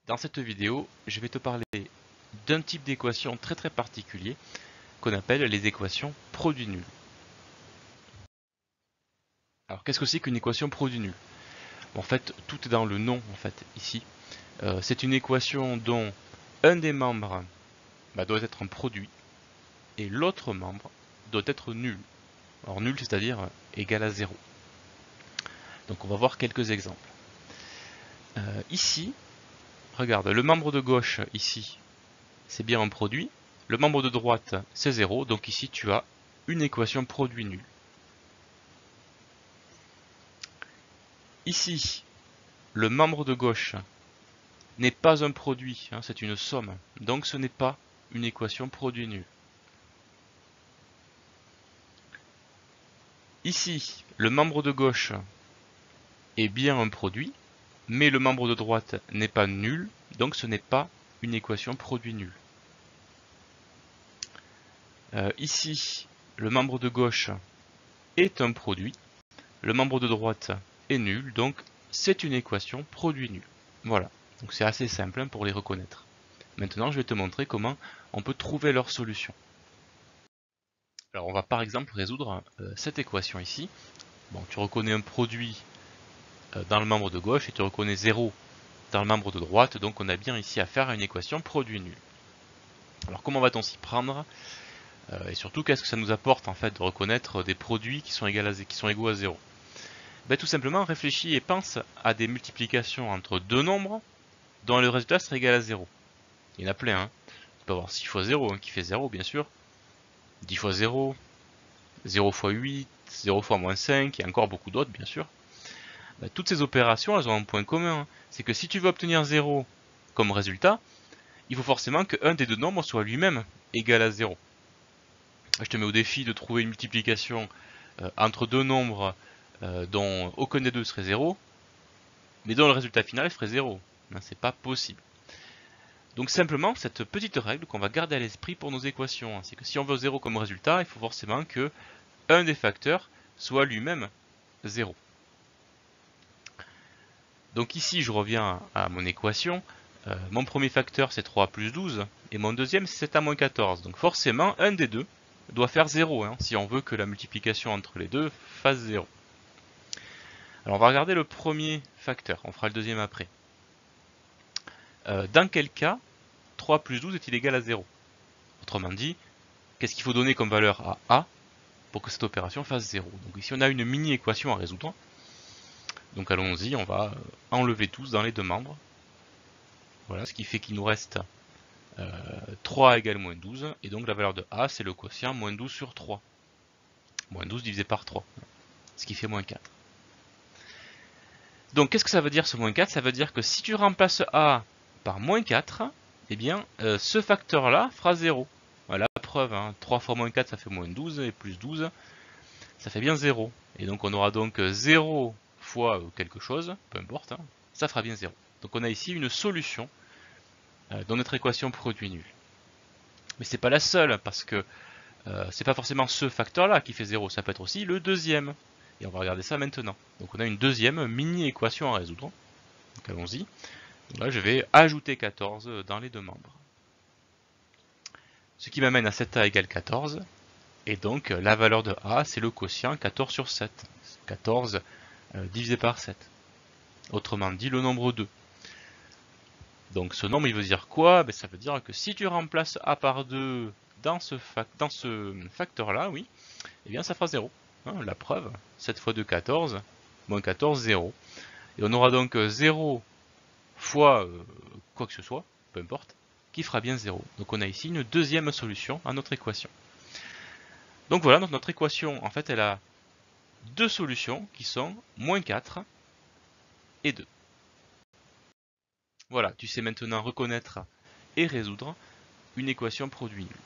Dans cette vidéo, je vais te parler d'un type d'équation très particulier qu'on appelle les équations produit nul. Alors qu'est-ce que c'est qu'une équation produit nul? En fait, tout est dans le nom ici. C'est une équation dont un des membres doit être un produit et l'autre membre doit être nul. Alors nul, c'est-à-dire égal à 0. Donc on va voir quelques exemples. Ici, regarde, le membre de gauche, ici, c'est bien un produit. Le membre de droite, c'est 0. Donc ici, tu as une équation produit nul. Ici, le membre de gauche n'est pas un produit, c'est une somme. Donc ce n'est pas une équation produit nul. Ici, le membre de gauche est bien un produit, mais le membre de droite n'est pas nul, donc ce n'est pas une équation produit nul. Ici, le membre de gauche est un produit, le membre de droite est nul, donc c'est une équation produit nul. Voilà, donc c'est assez simple pour les reconnaître. Maintenant, je vais te montrer comment on peut trouver leur solution. Alors, on va par exemple résoudre cette équation ici. Bon, tu reconnais un produit dans le membre de gauche et tu reconnais 0 dans le membre de droite, donc on a bien ici affaire à une équation produit nul. Alors, comment va-t-on s'y prendre? Et surtout, qu'est-ce que ça nous apporte en fait de reconnaître des produits qui sont égaux à 0? Tout simplement, réfléchis et pense à des multiplications entre deux nombres dont le résultat serait égal à 0. Il y en a plein, hein. Tu peux avoir 6 fois 0 qui fait 0 bien sûr, 10 fois 0, 0 fois 8, 0 fois moins 5 et encore beaucoup d'autres bien sûr. Toutes ces opérations, elles ont un point commun, c'est que si tu veux obtenir 0 comme résultat, il faut forcément qu'un des deux nombres soit lui-même égal à 0. Je te mets au défi de trouver une multiplication entre deux nombres dont aucun des deux serait 0, mais dont le résultat final serait 0. C'est pas possible. Donc simplement, cette petite règle qu'on va garder à l'esprit pour nos équations, c'est que si on veut 0 comme résultat, il faut forcément que un des facteurs soit lui-même 0. Donc ici, je reviens à mon équation. Mon premier facteur, c'est 3 plus 12, et mon deuxième, c'est 7 à moins 14. Donc forcément, un des deux doit faire 0, si on veut que la multiplication entre les deux fasse 0. Alors on va regarder le premier facteur, on fera le deuxième après. Dans quel cas 3 plus 12 est-il égal à 0? Autrement dit, qu'est-ce qu'il faut donner comme valeur à A pour que cette opération fasse 0? Donc ici on a une mini-équation à résoudre. Donc allons-y, on va enlever 12 dans les deux membres. Voilà, ce qui fait qu'il nous reste 3 égale moins 12, et donc la valeur de A c'est le quotient moins 12 sur 3. Moins 12 divisé par 3, ce qui fait moins 4. Donc qu'est-ce que ça veut dire ce moins 4? Ça veut dire que si tu remplaces A par moins 4, eh bien ce facteur là fera 0. Voilà la preuve, 3 fois moins 4 ça fait moins 12, et plus 12 ça fait bien 0. Et donc on aura donc 0 fois quelque chose, peu importe, ça fera bien 0. Donc on a ici une solution dans notre équation produit nul. Mais c'est pas la seule, parce que c'est pas forcément ce facteur là qui fait 0, ça peut être aussi le deuxième. Et on va regarder ça maintenant. Donc on a une deuxième mini-équation à résoudre. Donc allons-y. Là je vais ajouter 14 dans les deux membres. Ce qui m'amène à 7A égale 14. Et donc la valeur de A c'est le quotient 14 sur 7. 14 divisé par 7. Autrement dit le nombre 2. Donc ce nombre il veut dire quoi? Ça veut dire que si tu remplaces A par 2 dans ce facteur là, oui, eh bien ça fera 0. La preuve, 7 fois 2, 14, moins 14, 0. Et on aura donc 0 fois quoi que ce soit, peu importe, qui fera bien 0. Donc on a ici une deuxième solution à notre équation. Donc voilà, notre équation, en fait, elle a deux solutions qui sont moins 4 et 2. Voilà, tu sais maintenant reconnaître et résoudre une équation produit nul.